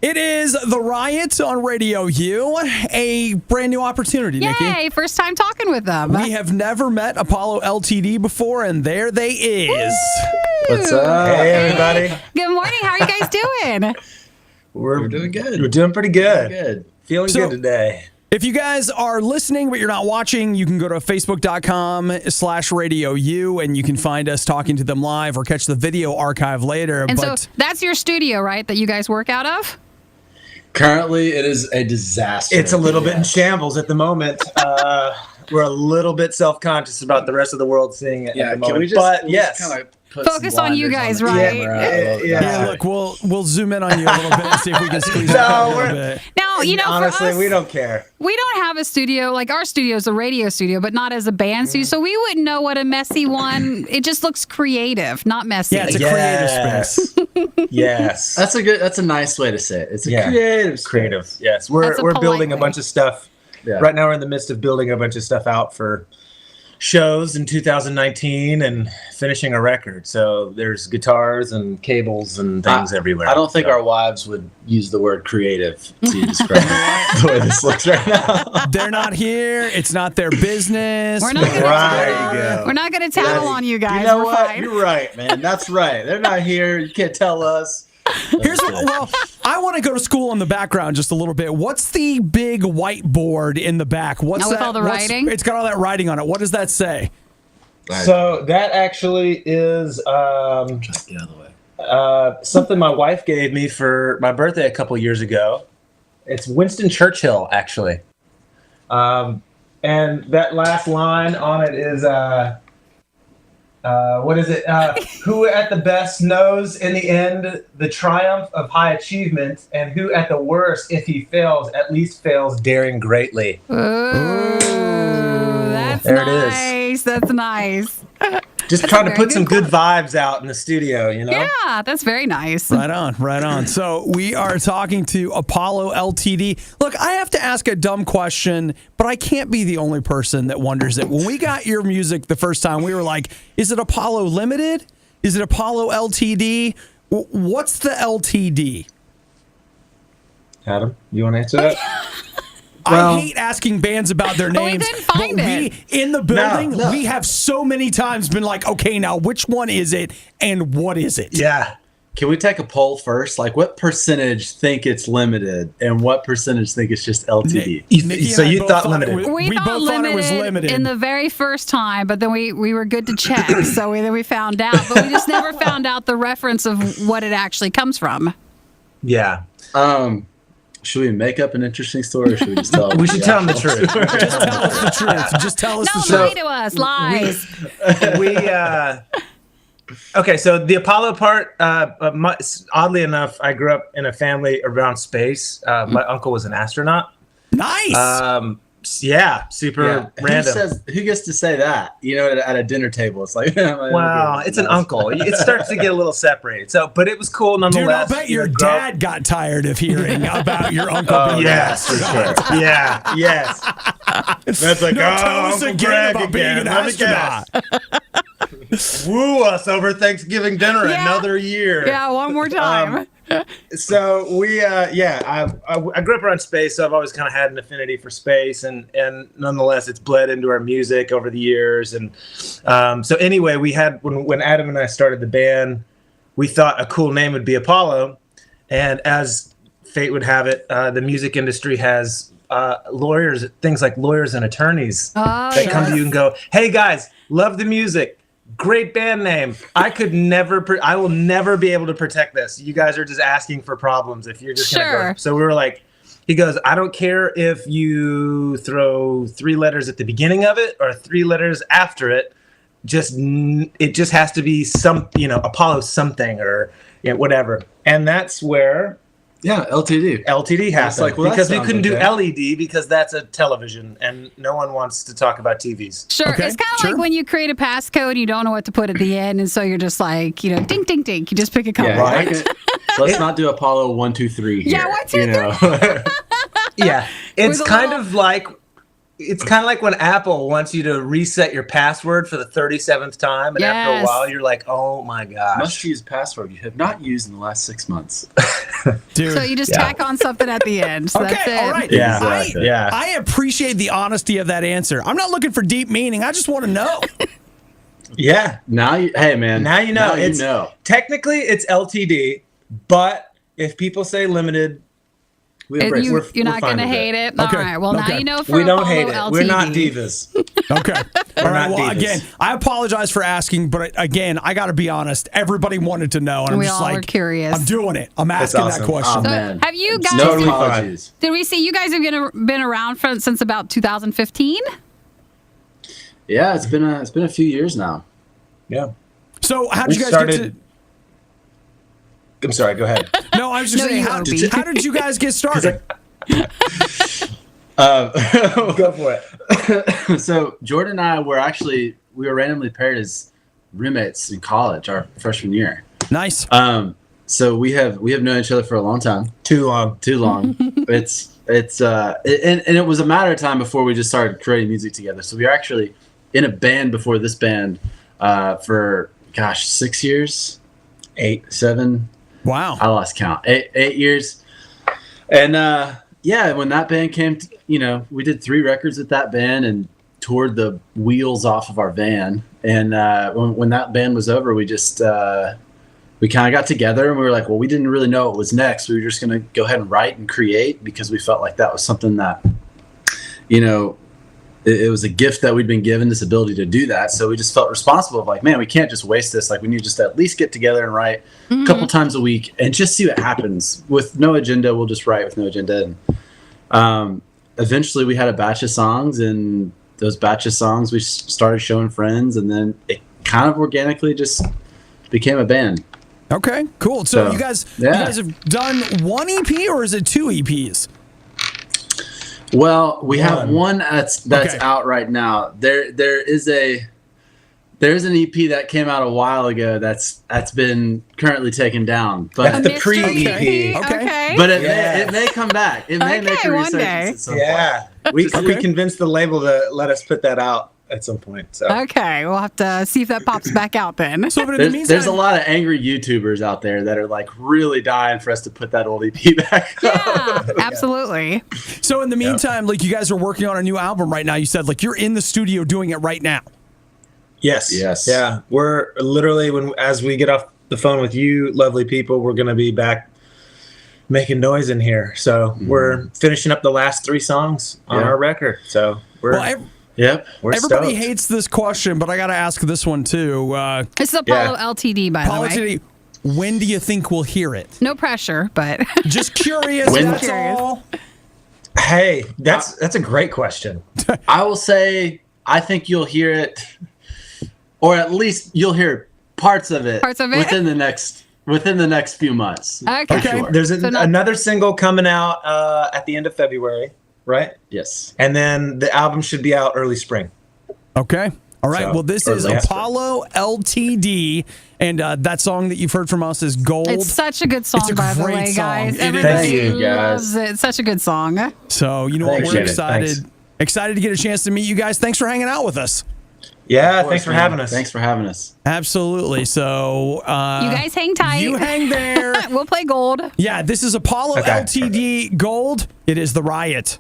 It is the RIOT on RadioU, a brand new opportunity, Nikki. Yay, first time talking with them. We have never met Apollo LTD before, and there they is. What's up? Hey, everybody. Good morning. How are you guys doing? We're doing good. We're doing pretty good. Good. Feeling good today. If you guys are listening but you're not watching, you can go to facebook.com/RadioU and you can find us talking to them live or catch the video archive later. And so that's your studio, right, that you guys work out of? Currently, it is a disaster. It's a little bit in shambles at the moment. We're a little bit self-conscious about the rest of the world seeing it at the moment. Can we just, but yes. Kind of focus on you guys, right? Yeah, look, we'll zoom in on you a little bit and see if we can squeeze out a little bit. Now, honestly, for us, we don't care. We don't have a studio, like our studio is a radio studio, but not as a band studio, so we wouldn't know what a messy one, it just looks creative, not messy. Yeah, it's a creative space. Yes. That's a nice way to say it. It's a creative space. Creative. Yes. We're building a bunch of stuff. Yeah. Right now we're in the midst of building a bunch of stuff out for shows in 2019 and finishing a record. So there's guitars and cables and things everywhere. I don't think our wives would use the word creative to describe the way this looks right now. They're not here. It's not their business. We're not going to tattle on you guys. You know We're what? fine. You're right, man. That's right. They're not here. You can't tell us. I want to go to school in the background just a little bit. What's the big whiteboard in the back? What's with all the writing? It's got all that writing on it. What does that say? So that actually is Just get out of the way. something my wife gave me for my birthday a couple years ago. It's Winston Churchill, actually. And that last line on it is, what is it? Who at the best knows in the end the triumph of high achievement, and who at the worst, if he fails, at least fails daring greatly. Ooh, that's There it nice. is. That's nice. Just trying to put some good vibes out in the studio, you know? Yeah, that's very nice. Right on, right on. So we are talking to Apollo LTD. Look, I have to ask a dumb question, but I can't be the only person that wonders it. When we got your music the first time, we were like, is it Apollo Limited? Is it Apollo LTD? What's the LTD? Adam, you want to answer that? I hate asking bands about their But we names. didn't find it. In the building, No. we have so many times been like, okay, now which one is it and what is it? Yeah. Can we take a poll first? Like, what percentage think it's limited, and what percentage think it's just LTD? Nikki So and I you both thought limited. We both thought thought it was limited. in the very first time, but then we were good to check, so then we found out. But we just never found out the reference of what it actually comes from. Yeah. Should we make up an interesting story, or should we just tell them? We should tell them the truth. Just tell us the truth. Just tell us the No, truth. lie to us, lies. Okay, so the Apollo part, oddly enough, I grew up in a family around space. My uncle was an astronaut. Nice. Yeah, super random. Who gets to say that? You know, at a dinner table, it's like, Well, it's an uncle. It starts to get a little separated. So, but it was cool Dude, nonetheless. I'll bet your dad got tired of hearing about your uncle being Yes, for sure. Yeah, yes. That's like, tell us Uncle again Greg about being an let me guess. astronaut. Woo us over Thanksgiving dinner Yeah. another year. Yeah, one more time. So we, I grew up around space, so I've always kind of had an affinity for space, and nonetheless, it's bled into our music over the years. And so anyway, we had when Adam and I started the band, we thought a cool name would be Apollo, and as fate would have it, the music industry has lawyers, things like lawyers and attorneys that come to you and go, "Hey guys, love the music. Great band name. I will never be able to protect this. You guys are just asking for problems if you're just going to go." So we were like, he goes, "I don't care if you throw 3 letters at the beginning of it or 3 letters after it. It just has to be Apollo something or whatever." And that's where LTD happened. like, well, because we couldn't do okay. LED because that's a television and no one wants to talk about TVs. Sure. Okay, It's kind of like when you create a passcode and you don't know what to put at the end, and so you're just like, ding, ding, ding. You just pick a couple. Right. Let's not do Apollo 1, 2, 3 here. Yeah, 1, 2, 3. Yeah. It's kind of like it's kind of like when Apple wants you to reset your password for the 37th time, and after a Yes. while, you're like, "Oh my gosh!" Must use password you have not used in the last 6 months. Dude. So you just tack on something at the end. So that's Okay, it. all right. Yeah, Exactly. yeah. I appreciate the honesty of that answer. I'm not looking for deep meaning. I just want to know. Yeah. Now you, hey man. Now you know. Now you know. Technically, it's LTD, but if people say limited, We And embrace it. you're not we're fine going to with hate it. Okay, All right. Well, now okay. you know for we don't Apollo hate it. LTD. We're not divas. Okay. All right. not Well, divas. again, I apologize for asking, but again, I got to be honest. Everybody wanted to know, and I'm We just all are like, curious. I'm doing it. I'm asking awesome. that question. Oh, So man. have you guys? No Totally fine. apologies. Did we see you guys have been around since about 2015? Yeah, it's been a few years now. Yeah. So, how We did you guys started- get I'm sorry. Go ahead. to? No, I was just No, saying, you, Opie. how did you guys get started? Go for it. So Jordan and I we were randomly paired as roommates in college our freshman year. Nice. So we have known each other for a long time. Too long. Too long. And it was a matter of time before we just started creating music together. So we were actually in a band before this band for 6 years, 8, 7. Wow. I lost count. 8 years. And when that band came, we did 3 records with that band and toured the wheels off of our van. And when that band was over, we just we kind of got together and we were like, well, we didn't really know what was next. We were just going to go ahead and write and create because we felt like that was something that, it was a gift that we'd been given, this ability to do that. So we just felt responsible of like, man, we can't just waste this. Like we need to just at least get together and write a couple times a week and just see what happens. With no agenda, we'll just write with no agenda. And eventually we had a batch of songs, and those batch of songs we started showing friends, and then it kind of organically just became a band. Okay, cool. So So, you guys yeah. have done one EP, or is it 2 EPs? Well, we have one that's Okay. out right now. There's an EP that came out a while ago that's been currently taken down, but That's the mystery pre-EP. Okay. but it Yeah. may come back. It may Okay, make a one resurgence day. at some Yeah. We Okay. convinced the label to let us put that out at some point. So Okay, we'll have to see if that pops back out then. So, but in the point. meantime, There's a lot of angry YouTubers out there that are like really dying for us to put that old EP back up. Yeah, absolutely. so in the meantime, like you guys are working on a new album right now. You said like you're in the studio doing it right now. yes. Yes. Yeah. We're literally as we get off the phone with you, lovely people, we're gonna be back making noise in here. So we're finishing up the last 3 songs on Yeah. our record. So we're Well, Yep. we're everybody stoked. hates this question, but I got to ask this one too. This is Apollo Yeah. LTD, by the way. Politics, when do you think we'll hear it? No pressure, but Just curious. When- That's Curious. all. Hey, that's a great question. I will say I think you'll hear it, or at least you'll hear parts of it, Parts of it? within the next few months. Okay. For sure. There's So not- another single coming out at the end of February, right? Yes. And then the album should be out early spring. Okay. All right. So, well, this or is late. Apollo LTD, and that song that you've heard from us is Gold. It's such a good song, It's a by the great way, song. guys. It is. Everybody Thank you, guys. loves it. It's such a good song. So you know what? We're Appreciate it. excited. Thanks. Excited to get a chance to meet you guys. Thanks for hanging out with us. Yeah, Of thanks course, for man. having us. Thanks for having us. Absolutely. So You guys hang tight. you hang there. We'll play gold. Yeah, this is Apollo Okay. LTD Gold. It is the Riot.